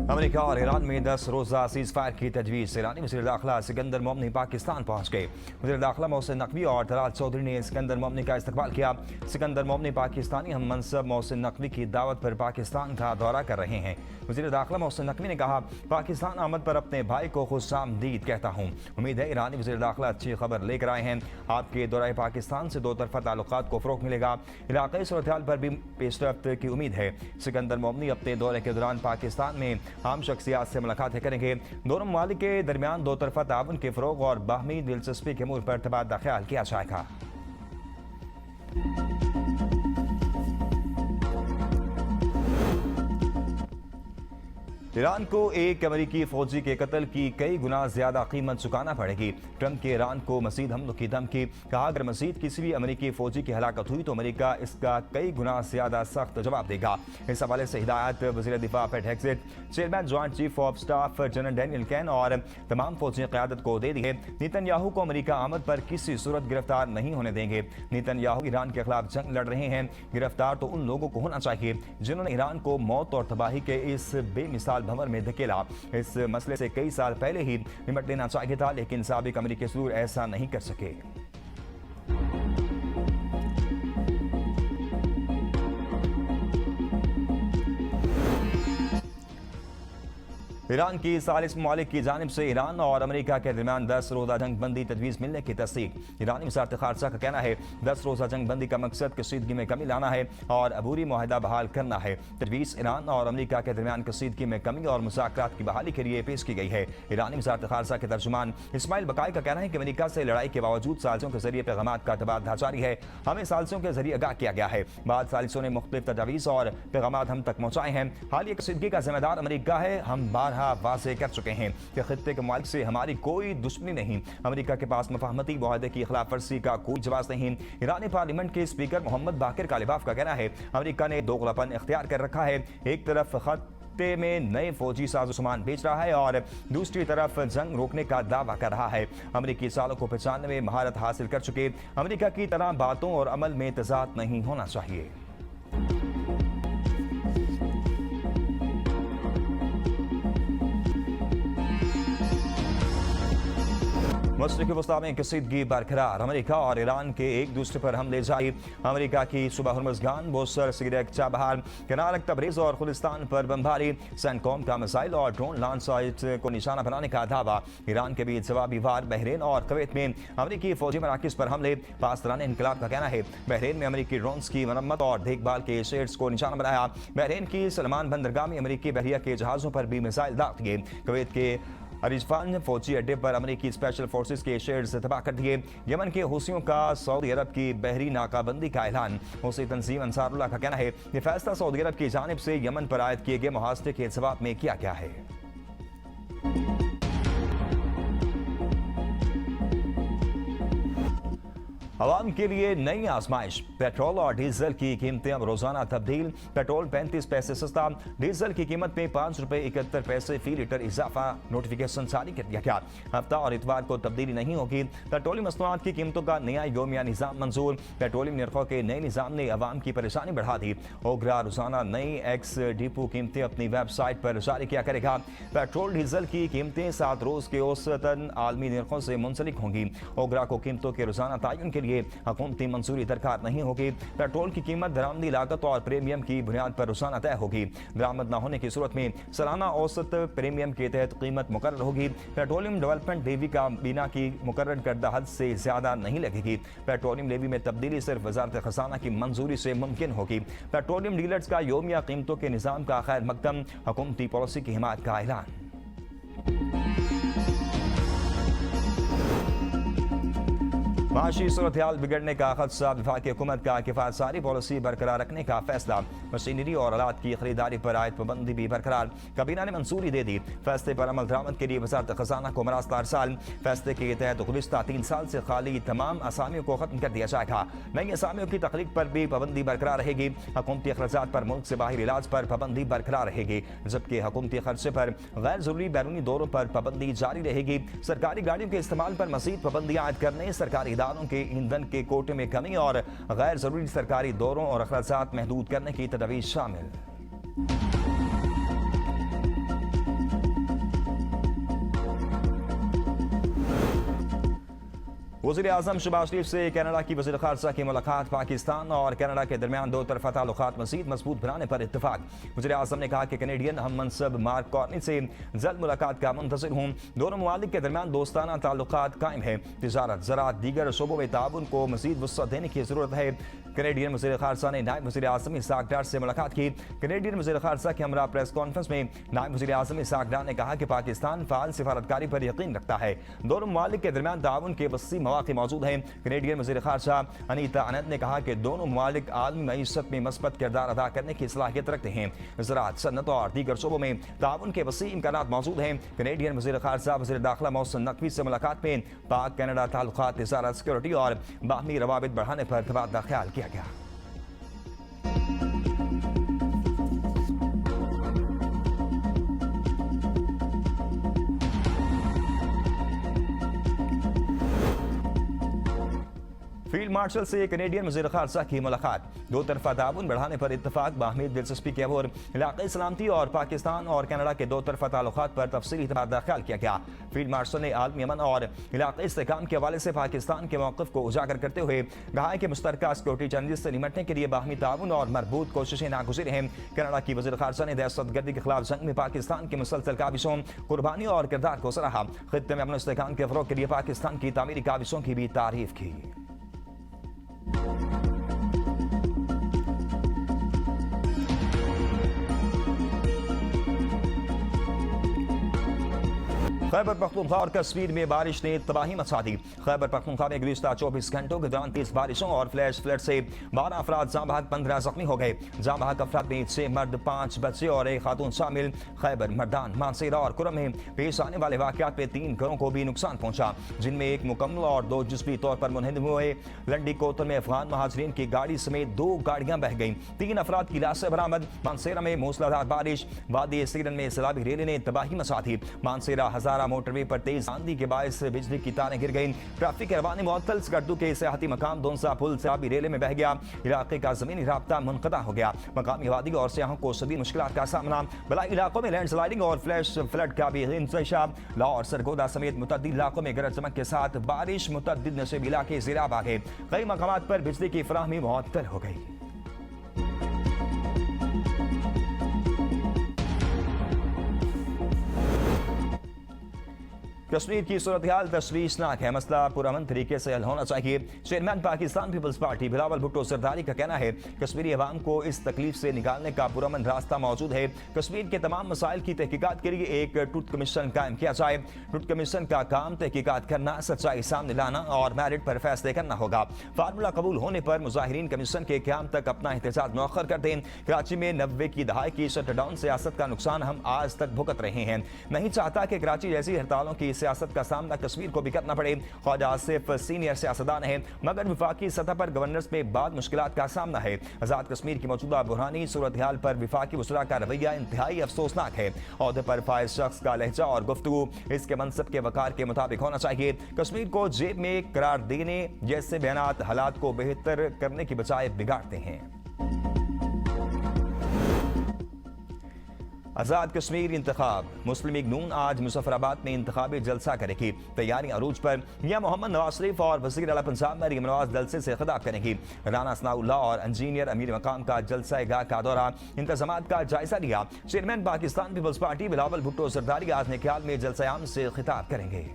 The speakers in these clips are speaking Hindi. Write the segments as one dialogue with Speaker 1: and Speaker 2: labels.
Speaker 1: अमेरिका और ईरान में 10 रोज़ा सीज़ फायर की तजवीज़। ईरानी वज़ीर दाखिला सिकंदर मोमनी पाकिस्तान पहुँच गए। वज़ीर दाखिला मोहसिन नकवी और तलाल चौधरी ने सिकंदर मोमनी का इस्तकबाल किया। सिकंदर मोमनी पाकिस्तानी हम मनसब मोहसिन नकवी की दावत पर पाकिस्तान का दौरा कर रहे हैं। वज़ीर दाखिला मोहसिन नकवी ने कहा, पाकिस्तान आमद पर अपने भाई को खुशामदीद कहता हूँ। उम्मीद है ईरानी वज़ीर दाखिला अच्छी खबर लेकर आए हैं। आपके दौरे पाकिस्तान से दो तरफ़ा ताल्लुकात को फ़रोग़ मिलेगा। इलाक़ाई सूरत-ए-हाल पर भी पेशरफ्त की उम्मीद है। सिकंदर मोमनी अपने दौरे के दौरान पाकिस्तान में आम शख्सियात से मुलाकातें करेंगे। दोनों ममालिक के दरमियान दो तरफ़ा ताउन के फ़रोग़ और बाहमी दिलचस्पी के अमूर पर तबादला ख्याल किया जाएगा। ईरान को एक अमेरिकी फौजी के कत्ल की कई गुना ज्यादा कीमत चुकाना पड़ेगी। ट्रंप के ईरान को मजीद हमलों की धमकी। कहा, अगर मजीद किसी भी अमेरिकी फौजी की हलाकत हुई तो अमेरिका इसका कई गुना ज्यादा सख्त जवाब देगा। इस हवाले से हिदायत वज़ीर दिफा Pete Hegseth, chairman joint chief of staff general Daniel Caine और तमाम फौजी क़यादत को दे दी है। नेतन्याहू को अमेरिका आमद पर किसी सूरत गिरफ्तार नहीं होने देंगे। नेतन्याहू ईरान के खिलाफ जंग लड़ रहे हैं। गिरफ्तार तो उन लोगों को होना चाहिए जिन्होंने ईरान को मौत और तबाही के इस बेमिसाल भंवर में धकेला। इस मसले से कई साल पहले ही निपट लेना चाहिए था, लेकिन साबिक अमेरिकी सदूर ऐसा नहीं कर सके। ईरान की सालिस ममालिक की जानिब से ईरान और अमेरिका के दरमियान 10 रोज़ा जंग बंदी तजवीज़ मिलने की तस्दीक। ईरानी वज़ारत ख़ारजा का कहना है 10 रोज़ा जंग बंदी का मकसद कशीदगी में कमी लाना है और अबूरी मुआहदा बहाल करना है। तजवीज़ ईरान और अमेरिका के दरमियान कशीदगी में कमी और मुज़ाकरात की बहाली के लिए पेश की गई है। ईरानी वज़ारत ख़ारजा के तर्जुमान इस्माइल बकाई का कहना है कि अमेरिका से लड़ाई के बावजूद सालिसों के जरिए पैगामात का तबादला जारी है। हमें सालिसों के जरिए आगाह किया गया है। बाद सालिसों ने मुख्तलिफ तजावीज़ और पैगामात हम तक पहुँचाए हैं। हालिया कशीदगी का जिम्मेदार अमेरिका है। हम बारहा वाज़ेह कर चुके हैं कि खित्ते के मालिक से हमारी कोई दुश्मनी नहीं। अमेरिका के पास मफाहमती मुआहदे की खिलाफ वर्जी का कोई जवाब नहीं। ईरानी पार्लियामेंट के स्पीकर मोहम्मद बाकिर कालिबाफ का कहना है अमेरिका ने दोगलापन इख्तियार कर रखा है। एक तरफ खत्ते में नए फौजी साजो-सामान बेच रहा है और दूसरी तरफ जंग रोकने का दावा कर रहा है। अमेरिकी सालों को पहचानने में महारत हासिल कर चुके अमेरिका की तरह बातों और अमल में तजाद नहीं होना चाहिए। मशरिक़ वस्ता में कशीदगी बरकरार। अमेरिका और ईरान के एक दूसरे पर हमले जारी। अमेरिका की सुबह हुर्मुज़गान, बोसर, सिगरेट, चाबहार, किनारक, तबरेज़ और खुलिस्तान पर बमबारी, सैनकॉम का मिसाइल और ड्रोन लॉन्च साइट को निशाना बनाने का दावा। ईरान के बीच जवाबी वार। बहरीन और कुवैत में अमेरिकी फौजी मराकिज़ पर हमले। पासदारान इनकलाब का कहना है बहरीन में अमेरिकी ड्रोन्स की मरम्मत और देखभाल के शेड्स को निशाना बनाया। बहरीन की सलमान बंदरगाह में अमेरिकी बहरिया के जहाज़ों पर भी मिसाइल दाग दिए। कुवैत के अरिजफान फौजी अड्डे पर अमेरिकी स्पेशल फोर्सेस के शेड्स तबाह कर दिए। यमन के हूसियों का सऊदी अरब की बहरी नाकाबंदी का ऐलान। हूसी तंजीम अंसारुल्लाह का कहना है ये फैसला सऊदी अरब की जानिब से यमन पर आयद किए गए मुहासरे के जवाब में किया गया है। अवाम के लिए नई आजमाइश। पेट्रोल और डीजल की कीमतें अब रोजाना तब्दील। पेट्रोल 35 पैसे सस्ता, डीजल की कीमत में 5 रुपए 71 पैसे फी लीटर इजाफा। नोटिफिकेशन जारी कर दिया गया। हफ्ता और इतवार को तब्दीली नहीं होगी। पेट्रोलियम मसनूआत की कीमतों का नया योमिया निज़ाम मंजूर। पेट्रोलियम निर्खों के नए निज़ाम ने अवाम की परेशानी बढ़ा दी। ओगरा रोजाना नई एक्स डिपो कीमतें अपनी वेबसाइट पर जारी किया करेगा। पेट्रोल डीजल की कीमतें 7 रोज के औसतन आलमी निर्खों से मुंसलिक होंगी। ओगरा को कीमतों के रोजाना तयन के लिए हुकूमती मंजूरी दरकार नहीं होगी। पेट्रोल की कीमत दरामदी लागत और प्रीमियम की बुनियाद पर रोजाना तय होगी। दरामद न होने की सूरत में सालाना औसत प्रीमियम के तहत कीमत मुकर्रर होगी। पेट्रोलियम डेवलपमेंट लेवी का बीना की मुकर्रर करदा हद से ज्यादा नहीं लगेगी। पेट्रोलियम लेवी में तब्दीली सिर्फ वजारत खजाना की मंजूरी से मुमकिन होगी। पेट्रोलियम डीलर्स का योमिया कीमतों के निज़ाम का खैर मकदम। हुकूमती पॉलिसी की हिमायत का ऐलान। माशी सूरत-ए-हाल बिगड़ने का खदशा। विफाक हुकूमत का किफायतसारी पॉलिसी बरकरार रखने का फैसला। मशीनरी और आलात की खरीदारी पर आयद पाबंदी भी बरकरार। काबीना ने मंजूरी दे दी। फैसले पर अमल दरामद के लिए वजारत खजाना को मरासला अरसाल। फैसले के तहत गुज़िश्ता 3 साल से खाली तमाम असामियों को खत्म कर दिया जाएगा। नई असामियों की तखलीक पर भी पाबंदी बरकरार रहेगी। हुकूमती अखराजात पर मुल्क से बाहर इलाज पर पाबंदी बरकरार रहेगी, जबकि हुकूमती खर्चे पर गैर जरूरी बैरूनी दौरों पर पाबंदी जारी रहेगी। सरकारी गाड़ियों के इस्तेमाल पर मजीद पाबंदी आयद करने, सरकारी इदारों के ईंधन के कोटे में कमी और गैर जरूरी सरकारी दौरों और अखराजात महदूद करने की तजवीज़ शामिल। वज़ीर-ए-आज़म शहबाज शरीफ से कनाडा की वज़ीर ख़ारजा की मुलाकात। पाकिस्तान और कनाडा के दरमियान दो तरफ़ा ताल्लुकात मज़ीद मजबूत बनाने पर इत्तफाक। वज़ीर-ए-आज़म ने कहा कि कैनेडियन हम मनसब मार्क कार्नी से जल्द मुलाकात का मुंतज़िर हूँ। दोनों ममालिक के दरमियान दोस्ताना ताल्लुकात कायम है। तिजारत, ज़राअत, दीगर शोबों में ताउन को मज़ीद वुसअत देने की ज़रूरत है। कैनेडियन वज़ीर ख़ारजा ने नायब वज़ीर-ए-आज़म इसहाक डार से मुलाकात की। कैनेडियन वज़ीर ख़ारजा के हमरा प्रेस कॉन्फ्रेंस में नायब वज़ीर-ए-आज़म इसहाक डार ने कहा कि पाकिस्तान फ़ाल सिफारतकारी पर यकीन रखता है। दोनों ममालिक के दरमियान ताउन के वसी मौक़े मौजूद हैं। कैनेडियन वज़ीर ख़ारजा अनीता अनंत ने कहा कि दोनों ममालिक आलमी मईशत में मस्बत किरदार अदा करने की सलाहियत रखते हैं। ज़राअत, सन्नत और दीगर शोबों में ताउन के वसी इम्कानात मौजूद हैं। कैनेडियन वज़ीर ख़ारजा वज़ीर दाखिला मोहसिन नकवी से मुलाकात में पाक कनाडा ताल्लुकात, तिजारत, सिक्योरिटी और बाहमी रवाबित बढ़ाने पर तबादला ख्याल किया गया। फील्ड मार्शल से कैनेडियन वज़ीर ख़ारजा की मुलाकात। दो तरफ़ा ताउन बढ़ाने पर इत्तफाक। बाहमी दिलचस्पी के अबूर इलाक़ाई सलामती और पाकिस्तान और कनाडा के दो तरफ़ा ताल्लुकात पर तफसीली तबादला ख्याल किया गया। फील्ड मार्शल ने आलमी अमन और इलाक़ाई इस्तेहकाम के हवाले से पाकिस्तान के मौक़िफ़ को उजागर करते हुए कहा कि मुश्तरका सिक्योरिटी चैलेंजेस से निमटने के लिए बाहमी ताउन और मरबूत कोशिशें नागुज़िर हैं। कनाडा की वज़ीर ख़ारजा ने दहशतगर्दी के खिलाफ जंग में पाकिस्तान की मुसलसल काविशों, कुर्बानी और किरदार को सराहा। ख़ित्ते में अमन इस्तेहकाम के फ़रोग़ के लिए पाकिस्तान की तामीरी काविशों की भी तारीफ़ की। खैबर पख्तूनख्वा और कश्मीर में बारिश ने तबाही मचा दी। खैबर पख्तूनख्वा में गुज़िश्ता 24 घंटों के दौरान तेज बारिशों और फ्लैश फ्लड से 12 अफराद जाँ बहक, 15 जख्मी हो गए। जाँ बहक अफराद में 6 मर्द, 5 बच्चे और 1 खातून शामिल। खैबर, मर्दान, मानसेरा और कुरम में पेश आने वाले वाक़यात में 3 घरों को भी नुकसान पहुंचा, जिनमें 1 मुकम्मल और 2 जुज़वी तौर पर मुनहदम हुए। लंडी कोतल में अफगान महाजरीन की गाड़ी समेत 2 गाड़ियां बह गईं। 3 अफराद की लाशें बरामद। मानसेरा में मूसलाधार बारिश। वादी सीरन में सैलाबी रेले ने तबाही मचा दी। मानसेरा हज़ारा मोटरवे पर तेज आंधी के बायस बिजली की तारें गिर गईं। ट्रैफिक रवानी मुअत्तल। स्कर्दू के सियाहती मकाम दोनसा पुल सैलाबी रेले में बह गया। इलाके का जमीनी राब्ता मुनक़ता हो गया। मकामी आबादी और सियाहों को शदीद मुश्किलात का सामना। बलाई इलाकों में लैंडस्लाइडिंग और फ्लैश फ्लड का भी इंतशार। लाहौर, सरगोदा समेत मुतअद्दिद इलाकों में गरज चमक के साथ बारिश। मुतअद्दिद नशेबी इलाके ज़ेराब आ गए। कई मकामात पर बिजली की फराहमी मुअत्तल हो गई। कश्मीर की सूरत हाल तशवीशनाक है। मसला पुरअमन तरीके से हल होना चाहिए। चेयरमैन पाकिस्तान पीपल्स पार्टी बिलावल भुट्टो जरदारी का कहना है कश्मीरी अवाम को इस तकलीफ से निकालने का पुरअमन रास्ता मौजूद है। कश्मीर के तमाम मसाइल की तहकीकात के लिए एक ट्रुथ कमीशन कायम किया जाए। ट्रुथ कमीशन का काम तहकीकात करना, सच्चाई सामने लाना और मेरिट पर फैसले करना होगा। फार्मूला कबूल होने पर मुजाहिरीन कमीशन के क़याम तक अपना एहतजाज मौखर कर दें। कराची में 90 की दहाई की शटडाउन सियासत का नुकसान हम आज तक भुगत रहे हैं। नहीं चाहता कि कराची जैसी हड़तालों की सियासत का सामना कश्मीर को भी करना पड़े। ख्वाजा आसिफ सीनियर सियासतदान हैं, मगर विफाकी सतह पर गवर्नर्स में बाद मुश्किलात का सामना है। आज़ाद कश्मीर की मौजूदा बुरहानी सूरत हाल पर विफाकी वज़रा का रवैया इंतहाई अफसोसनाक है। ओहदे पर फायज शख्स का लहजा और गुफ्तगू इसके मनसब के वकार के मुताबिक होना चाहिए। कश्मीर को जेब में करार देने जैसे बयानात हालात को बेहतर करने की बजाय बिगाड़ते हैं। आज़ाद कश्मीर इंतखाब। मुस्लिम लीग नून आज मुजफ्फराबाद में इंतखाबी जलसा करेगी। तैयारी अरूज पर। मियां मोहम्मद नवाज शरीफ और वज़ीर आला पंजाब मरीम नवाज जलसे से खिताब करेंगी। राना सनाउल्लाह और इंजीनियर अमीर मकाम का जलसा गाह का दौरा। इंतजामात का जायजा लिया। चेयरमैन पाकिस्तान पीपल्स पार्टी बिलावल भुट्टो जरदारी आज निकाल में जलसा आम से खिताब करेंगे।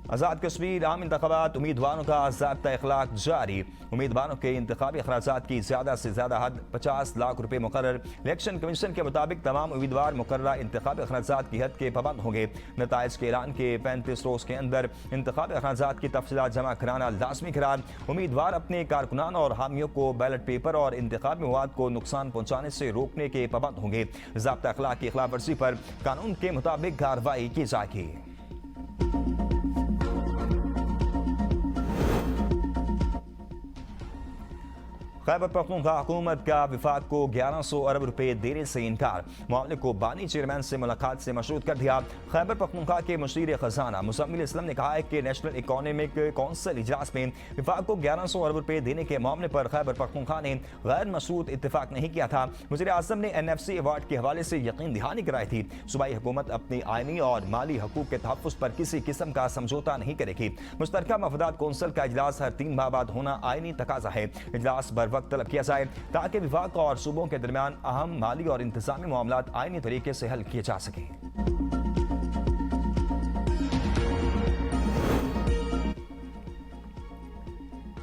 Speaker 1: आज़ाद कश्मीर आम इंतखाबात। उम्मीदवारों का ज़ाब्ता इखलाक जारी। उम्मीदवारों के इंतखाबी अखराजात की ज़्यादा से ज़्यादा हद 50 लाख रुपये मुकर्रर। इलेक्शन कमीशन के मुताबिक तमाम उम्मीदवार मुकर्ररा इंतखाबी अखराजात की हद के पाबंद होंगे। नताइज के ऐलान के 35 रोज़ के अंदर इंतखाबी अखराजात की तफसीलात जमा कराना लाजमी करार। उम्मीदवार अपने कारकुनान और हामियों को बैलेट पेपर और इंतखाबी मवाद को नुकसान पहुँचाने से रोकने के पाबंद होंगे। ज़ाब्ता इखलाक की खिलाफ वर्जी पर कानून के मुताबिक कार्रवाई की जाएगी। खैबर पख्तूनख्वा हुकूमत का विफाक को 1100 अरब रुपए देने से इनकार। मामले को बानी चेयरमैन से मुलाकात से मशरूत कर दिया। खैबर पख्तूनख्वा के मुशीर खजाना मुज़म्मिल इस्लाम ने कहा है कि नेशनल इकोनॉमिक काउंसिल इजलास में विफाक को 1100 अरब रुपए देने के मामले पर खैबर पख्तूनख्वा ने गैर मशरूत इत्तेफाक नहीं किया था। वज़ीर आज़म ने NFC अवार्ड के हवाले से यकीन दहानी कराई थी। सूबाई हुकूमत अपनी आइनी और माली हकूक के तहफ़्फ़ुज़ पर किसी किस्म का समझौता नहीं करेगी। मुश्तरका मफादात कौंसिल का इजलास हर 3 माह बाद होना आइनी तकाजा है। इजलास बर वक्त तलब किया जाए ताकि विफाक और सूबों के दरमियान अहम माली और इंतजामी मामलात आइनी तरीके से हल किए जा सकें।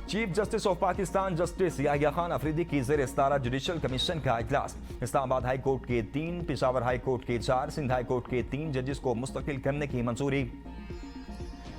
Speaker 1: Chief justice of Pakistan justice Yahya Khan Afridi की ज़ेर इस्तारा जुडिशल कमीशन का इजलास। इस्लामाबाद हाई कोर्ट के 3, पेशावर हाई कोर्ट के 4, सिंध हाई कोर्ट के 3 जजेस को मुस्तकिल करने की मंजूरी।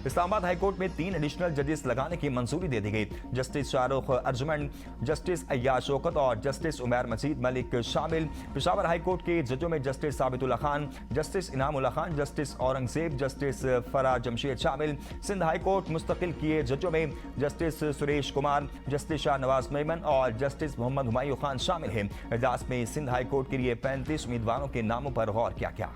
Speaker 1: इस्लामाबाद हाई कोर्ट में 3 एडिशनल जजेस लगाने की मंजूरी दे दी गई। जस्टिस शाहरुख अर्जुमंड, जस्टिस अय्याज शौकत और जस्टिस उमैर मजीद मलिक शामिल। पेशावर हाई कोर्ट के जजों में justice Sabitullah Khan, justice Inamullah Khan, justice Aurangzeb, justice Farah Jamshed शामिल। सिंध हाई कोर्ट मुस्तकिल किए जजों में जस्टिस सुरेश कुमार, जस्टिस शाह नवाज मेमन और जस्टिस मोहम्मद हुमायूं खान शामिल हैं। इजलास में सिंध हाई कोर्ट के लिए 35 उम्मीदवारों के नामों पर गौर किया गया।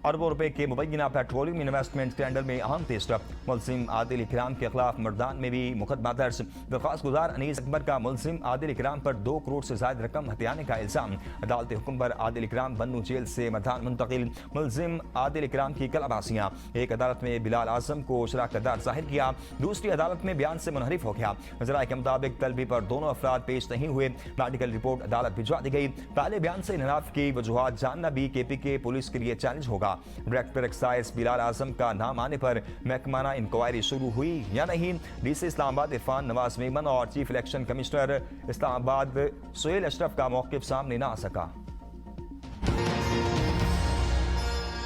Speaker 1: अरबों रुपए के मुबैना पेट्रोलियम इन्वेस्टमेंट स्कैंडल में अहम टेस्ट। मुलजिम आदिल इकराम के खिलाफ मर्दान में भी मुकदमा दर्ज। दरख्वास्त गुजार अनीस अकबर का मुलजिम आदिल इकराम पर 2 करोड़ से ज्यादा रकम हथियाने का इल्जाम। अदालती हुक्म पर आदिल इकराम बन्नू जेल से मर्दान मुंतकिल। मुलजिम आदिल इकराम की कलबासियाँ। एक अदालत में बिलाल आजम को शराकतदार जाहिर किया, दूसरी अदालत में बयान से मुनहरिफ हो गया। जराये के मुताबिक तलबी पर दोनों अफराद पेश नहीं हुए। मेडिकल रिपोर्ट अदालत भिजवा दी गई। पहले बयान से इनहराफ की वजूहात जानना भी KPK पुलिस के लिए चैलेंज होगा। डायरेक्टर एक्साइज बिलाल आजम का नाम आने पर महकमाना इंक्वायरी शुरू हुई या नहीं। DC इस्लामाबाद इरफान नवाज मेमन और chief election commissioner Islamabad Sohail Ashraf का मौक़िफ़ सामने ना आ सका।